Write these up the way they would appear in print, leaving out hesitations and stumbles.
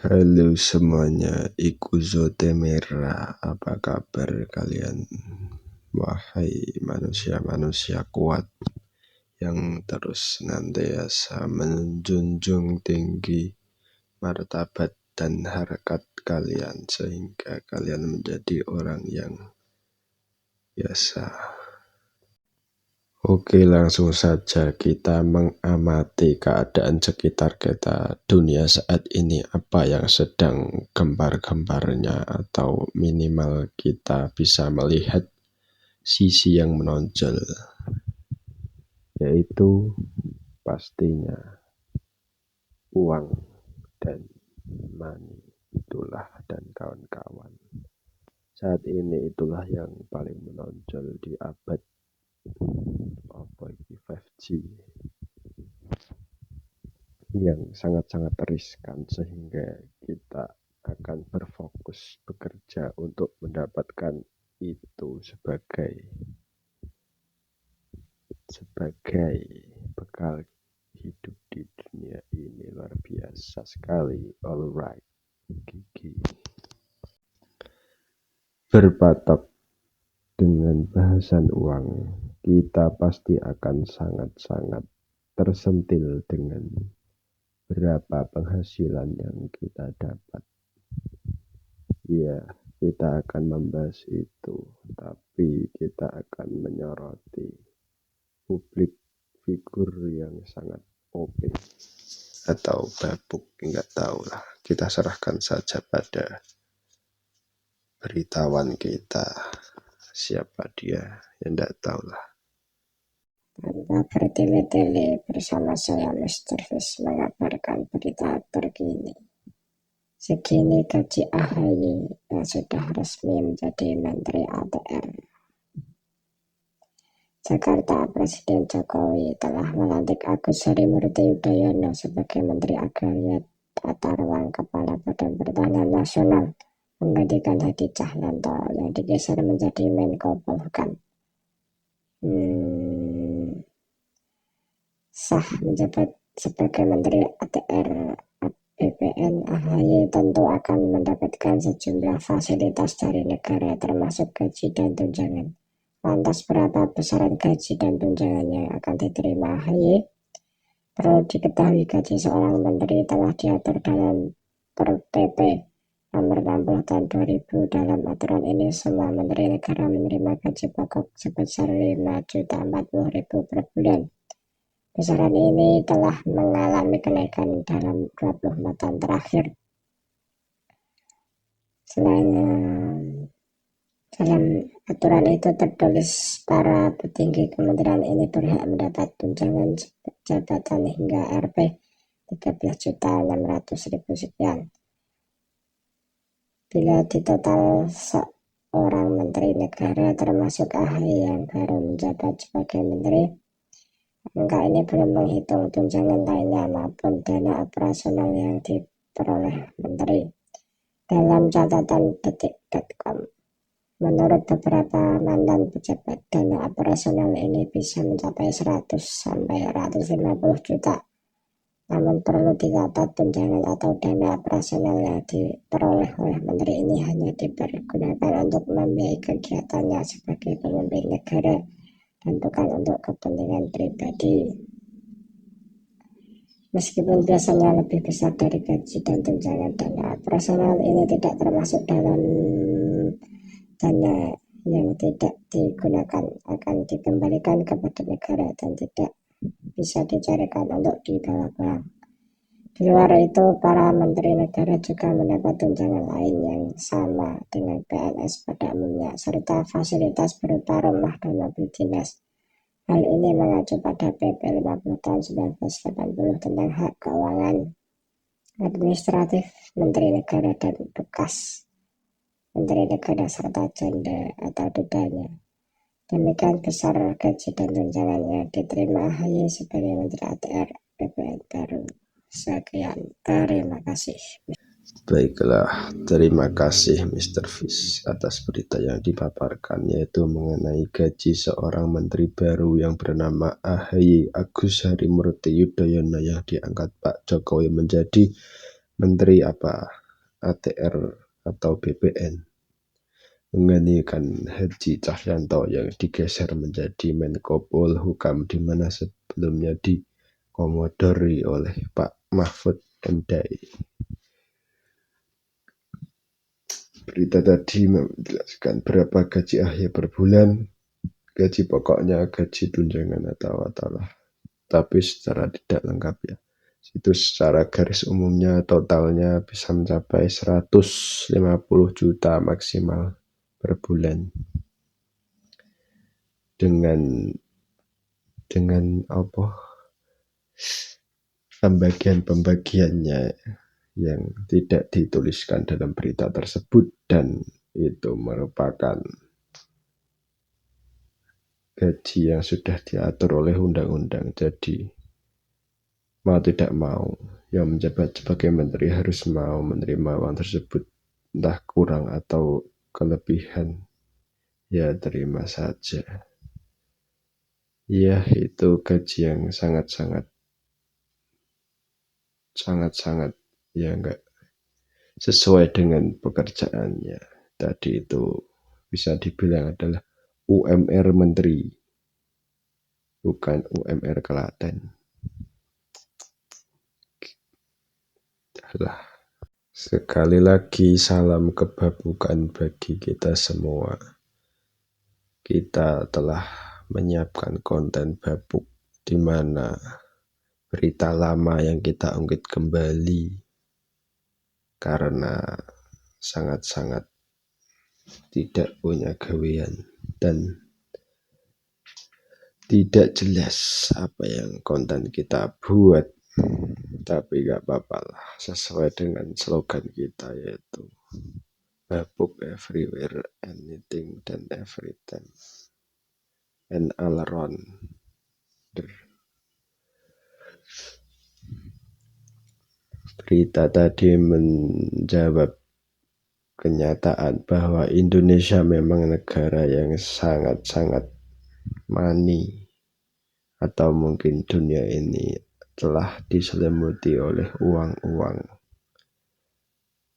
Halo semuanya, Iku Zotemera, apa kabar kalian? Wahai manusia-manusia kuat yang terus senantiasa menjunjung tinggi martabat dan harkat kalian sehingga kalian menjadi orang yang biasa. Oke, langsung saja kita mengamati keadaan sekitar kita, dunia saat ini, apa yang sedang gembar-gembarnya, atau minimal kita bisa melihat sisi yang menonjol, yaitu pastinya uang dan money, itulah dan kawan-kawan. Saat ini itulah yang paling menonjol di abad 5G yang sangat-sangat riskan, sehingga kita akan berfokus bekerja untuk mendapatkan itu sebagai bekal hidup di dunia ini. Luar biasa sekali. Alright, gigi berpatok dengan bahasan uang, kita pasti akan sangat-sangat tersentil dengan berapa penghasilan yang kita dapat. Ya, kita akan membahas itu, tapi kita akan menyoroti publik figur yang sangat OP atau babuk, enggak tahu lah. Kita serahkan saja pada beritawan kita, siapa dia, ya enggak tahu lah. Tanpa bertele-tele, bersama saya Mr. Fish mengabarkan berita terkini. Segini gaji AHY yang sudah resmi menjadi Menteri ATR. Jakarta, Presiden Jokowi telah melantik Agus Harimurti Yudhoyono sebagai Menteri Agraria Tata Ruang Kepala Badan Pertanian Nasional, menggantikan Hadi Cahyanto yang digeser menjadi Menko Polhukam. Sah menjabat sebagai Menteri ATR BPN, AHY tentu akan mendapatkan sejumlah fasilitas dari negara termasuk gaji dan tunjangan. Lantas berapa besaran gaji dan tunjangan yang akan diterima AHY? Perlu diketahui gaji seorang menteri telah diatur dalam PP nomor 60 tahun 2000. Dalam aturan ini semua menteri negara menerima gaji pokok sebesar 5.040.000 per bulan. Besaran ini telah mengalami kenaikan dalam 25 tahun terakhir. Selain dalam aturan itu tertulis para petinggi kementerian ini berhak mendapat tunjangan jabatan hingga Rp 13.600.000 sekian. Bila ditotal seorang menteri negara termasuk AHY yang baru menjabat sebagai menteri, angka ini belum menghitung tunjangan lainnya maupun dana operasional yang diperoleh menteri. Dalam catatan detik.com, menurut beberapa mantan pejabat, dana operasional ini bisa mencapai 100 sampai 150 juta. Namun perlu dicatat, tunjangan atau dana operasional yang diperoleh oleh menteri ini hanya dipergunakan untuk membiayai kegiatannya sebagai pemimpin negara dan bukan untuk kepentingan pribadi. Meskipun biasanya lebih besar dari gaji dan tunjangan, dana operasional ini tidak termasuk dalam dana yang tidak digunakan, akan dikembalikan kepada negara dan tidak bisa dicarikan untuk dibawa pulang. Di luar itu, para menteri negara juga mendapat tunjangan lain yang sama dengan PNS pada umumnya, serta fasilitas berupa rumah dan mobil dinas. Hal ini mengacu pada PP 50 tahun 1980 tentang hak keuangan administratif menteri negara dan bekas menteri negara serta janda atau dudanya. Demikian besar gaji dan tunjangan yang diterima AHY sebagai Menteri ATR BPN baru. Sekian, terima kasih. Baiklah, terima kasih Mr. Fish atas berita yang dipaparkan, yaitu mengenai gaji seorang menteri baru yang bernama AHY Agus Harimurti Yudhoyono yang diangkat Pak Jokowi menjadi Menteri apa, ATR atau BPN, menggantikan Haji Cahyanto yang digeser menjadi Menko Polhukam, di mana sebelumnya dikomodori oleh Pak Mahfud MD. Berita tadi menjelaskan berapa gaji akhir per bulan, gaji pokoknya, gaji tunjangan atau tapi secara tidak lengkap ya. Itu secara garis umumnya totalnya bisa mencapai 150 juta maksimal per bulan. Dengan apa? Pembagiannya yang tidak dituliskan dalam berita tersebut, dan itu merupakan gaji yang sudah diatur oleh undang-undang. Jadi mau tidak mau yang menjabat sebagai menteri harus mau menerima uang tersebut, entah kurang atau kelebihan, ya terima saja. Ya, itu gaji yang sangat-sangat ya enggak sesuai dengan pekerjaannya. Tadi itu bisa dibilang adalah UMR menteri, bukan UMR Klaten. Sekali lagi salam kebabukan bagi kita semua. Kita telah menyiapkan konten babuk, di mana berita lama yang kita ungkit kembali karena sangat-sangat tidak punya gawean dan tidak jelas apa yang konten kita buat. Tapi gak apa-apa lah, sesuai dengan slogan kita, yaitu babuk everywhere, anything dan everytime and all around. Berita tadi menjawab kenyataan bahwa Indonesia memang negara yang sangat-sangat money, atau mungkin dunia ini telah diselimuti oleh uang-uang,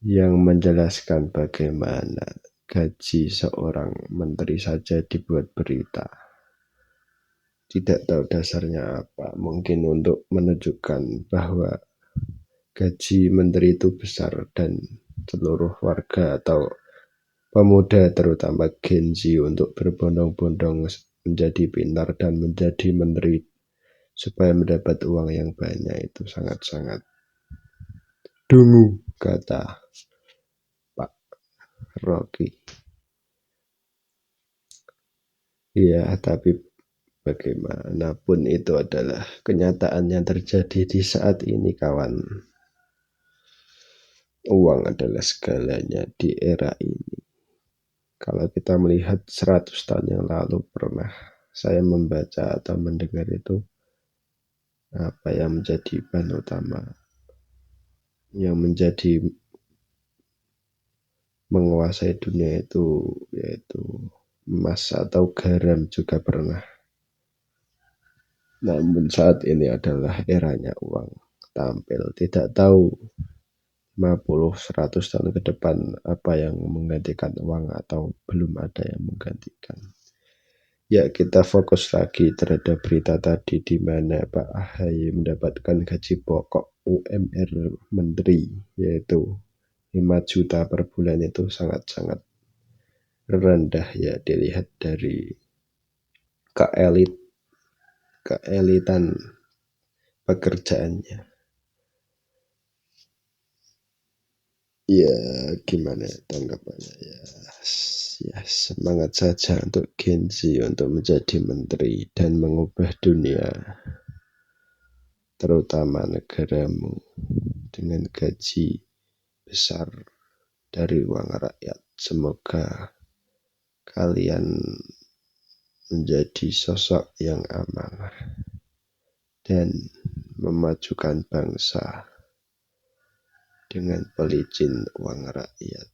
yang menjelaskan bagaimana gaji seorang menteri saja dibuat berita. Tidak tahu dasarnya apa, mungkin untuk menunjukkan bahwa gaji menteri itu besar dan seluruh warga atau pemuda terutama Gen Z untuk berbondong-bondong menjadi pintar dan menjadi menteri supaya mendapat uang yang banyak. Itu sangat-sangat dungu, kata Pak Rocky. Ya, tapi bagaimanapun itu adalah kenyataan yang terjadi di saat ini, kawan. Uang adalah segalanya di era ini. Kalau kita melihat 100 tahun yang lalu, pernah saya membaca atau mendengar itu, apa yang menjadi bahan utama yang menjadi menguasai dunia itu, yaitu emas atau garam juga pernah. Namun saat ini adalah eranya uang tampil. Tidak tahu 50-100 tahun ke depan apa yang menggantikan uang atau belum ada yang menggantikan. Ya, kita fokus lagi terhadap berita tadi, di mana Pak AHY mendapatkan gaji pokok UMR menteri, yaitu 5 juta per bulan. Itu sangat-sangat rendah ya, dilihat dari keelitan pekerjaannya. Ya, gimana tanggapannya ya? Ya, semangat saja untuk Gen Z untuk menjadi menteri dan mengubah dunia, terutama negaramu, dengan gaji besar dari uang rakyat. Semoga kalian menjadi sosok yang amanah dan memajukan bangsa dengan pelicin uang rakyat.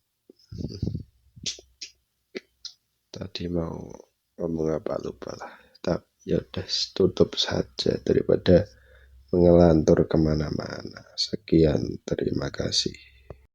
Tadi mau ngomong apa lupa lah. Tapi ya udah, tutup saja daripada mengelantur kemana-mana. Sekian, terima kasih.